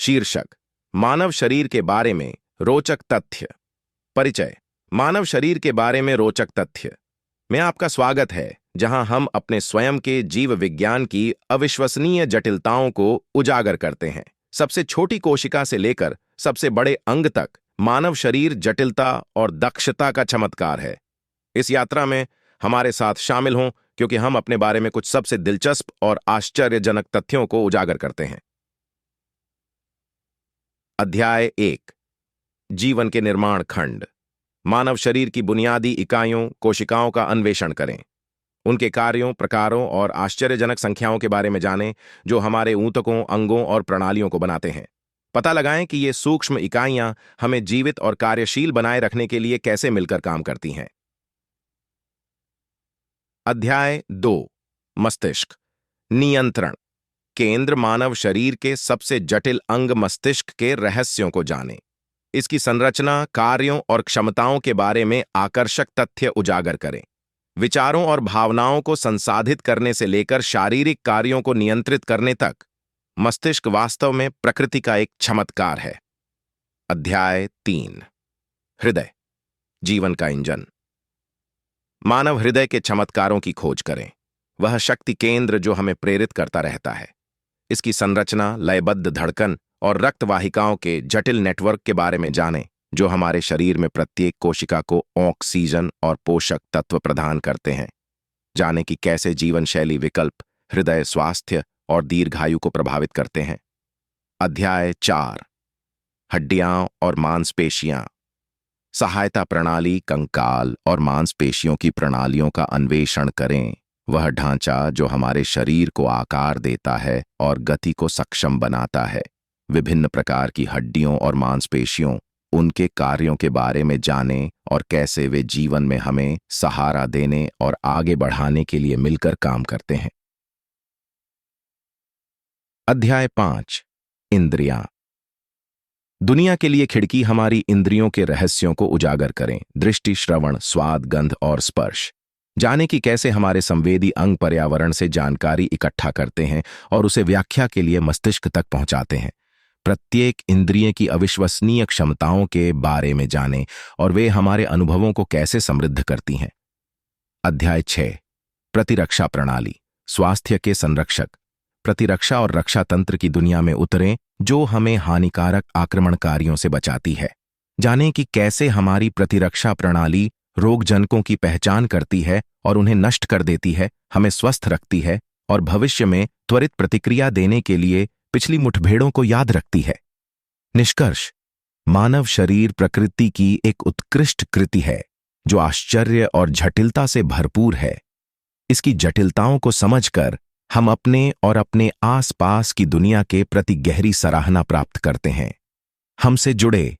शीर्षक: मानव शरीर के बारे में रोचक तथ्य। परिचय: मानव शरीर के बारे में रोचक तथ्य में आपका स्वागत है, जहां हम अपने स्वयं के जीव विज्ञान की अविश्वसनीय जटिलताओं को उजागर करते हैं। सबसे छोटी कोशिका से लेकर सबसे बड़े अंग तक मानव शरीर जटिलता और दक्षता का चमत्कार है। इस यात्रा में हमारे साथ शामिल हों, क्योंकि हम अपने बारे में कुछ सबसे दिलचस्प और आश्चर्यजनक तथ्यों को उजागर करते हैं। अध्याय 1: जीवन के निर्माण खंड। मानव शरीर की बुनियादी इकाइयों कोशिकाओं का अन्वेषण करें। उनके कार्यों, प्रकारों और आश्चर्यजनक संख्याओं के बारे में जानें, जो हमारे ऊतकों, अंगों और प्रणालियों को बनाते हैं। पता लगाएं कि ये सूक्ष्म इकाइयां हमें जीवित और कार्यशील बनाए रखने के लिए कैसे मिलकर काम करती हैं। अध्याय 2: मस्तिष्क। नियंत्रण केंद्र। मानव शरीर के सबसे जटिल अंग मस्तिष्क के रहस्यों को जानें। इसकी संरचना, कार्यों और क्षमताओं के बारे में आकर्षक तथ्य उजागर करें। विचारों और भावनाओं को संसाधित करने से लेकर शारीरिक कार्यों को नियंत्रित करने तक मस्तिष्क वास्तव में प्रकृति का एक चमत्कार है। अध्याय 3: हृदय, जीवन का इंजन। मानव हृदय के चमत्कारों की खोज करें। वह शक्ति केंद्र जो हमें प्रेरित करता रहता है। इसकी संरचना, लयबद्ध धड़कन और रक्त वाहिकाओं के जटिल नेटवर्क के बारे में जानें, जो हमारे शरीर में प्रत्येक कोशिका को ऑक्सीजन और पोषक तत्व प्रदान करते हैं। जानें कि कैसे जीवन शैली विकल्प हृदय स्वास्थ्य और दीर्घायु को प्रभावित करते हैं। अध्याय 4: हड्डियां और मांसपेशियां। सहायता प्रणाली, कंकाल और मांसपेशियों की प्रणालियों का अन्वेषण करें। वह ढांचा जो हमारे शरीर को आकार देता है और गति को सक्षम बनाता है। विभिन्न प्रकार की हड्डियों और मांसपेशियों, उनके कार्यों के बारे में जानें और कैसे वे जीवन में हमें सहारा देने और आगे बढ़ाने के लिए मिलकर काम करते हैं। अध्याय 5: इंद्रियां। दुनिया के लिए खिड़की हमारी इंद्रियों के रहस्यों को उजागर करें। दृष्टि, श्रवण, स्वाद, गंध और स्पर्श। जाने कि कैसे हमारे संवेदी अंग पर्यावरण से जानकारी इकट्ठा करते हैं और उसे व्याख्या के लिए मस्तिष्क तक पहुंचाते हैं। प्रत्येक इंद्रिय की अविश्वसनीय क्षमताओं के बारे में जानें और वे हमारे अनुभवों को कैसे समृद्ध करती हैं। अध्याय 6: प्रतिरक्षा प्रणाली, स्वास्थ्य के संरक्षक। प्रतिरक्षा और रक्षा तंत्र की दुनिया में उतरें, जो हमें हानिकारक आक्रमणकारियों से बचाती है। जानें कि कैसे हमारी प्रतिरक्षा प्रणाली रोगजनकों की पहचान करती है और उन्हें नष्ट कर देती है, हमें स्वस्थ रखती है और भविष्य में त्वरित प्रतिक्रिया देने के लिए पिछली मुठभेड़ों को याद रखती है। निष्कर्ष: मानव शरीर प्रकृति की एक उत्कृष्ट कृति है, जो आश्चर्य और जटिलता से भरपूर है। इसकी जटिलताओं को समझकर हम अपने और अपने आसपास की दुनिया के प्रति गहरी सराहना प्राप्त करते हैं। हमसे जुड़े,